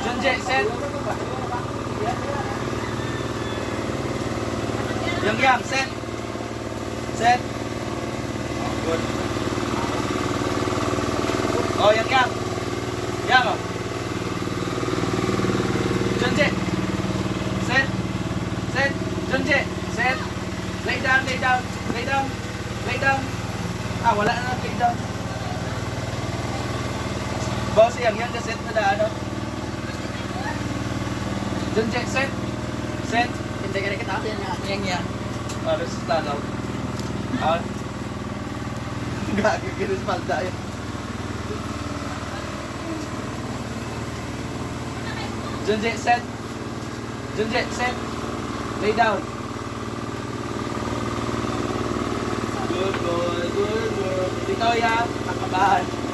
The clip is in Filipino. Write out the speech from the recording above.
Junje, set. Yang, set. Set. Oh, good. Oh, yang. Yang, oh. Junje. Set. Set. Junje, set. Lay down, lay down. Lay down. Lay down. Ah, wala na lay down. Boss, yang set na ano. Junje, set. Set. Hindi ka rin kita. Yang. Harus tanaw. Ah. Gagi kinis palda yun. Junje, set. Junje, set. Lay down. Good boy, good boy. Ikaw yan, nakabahan.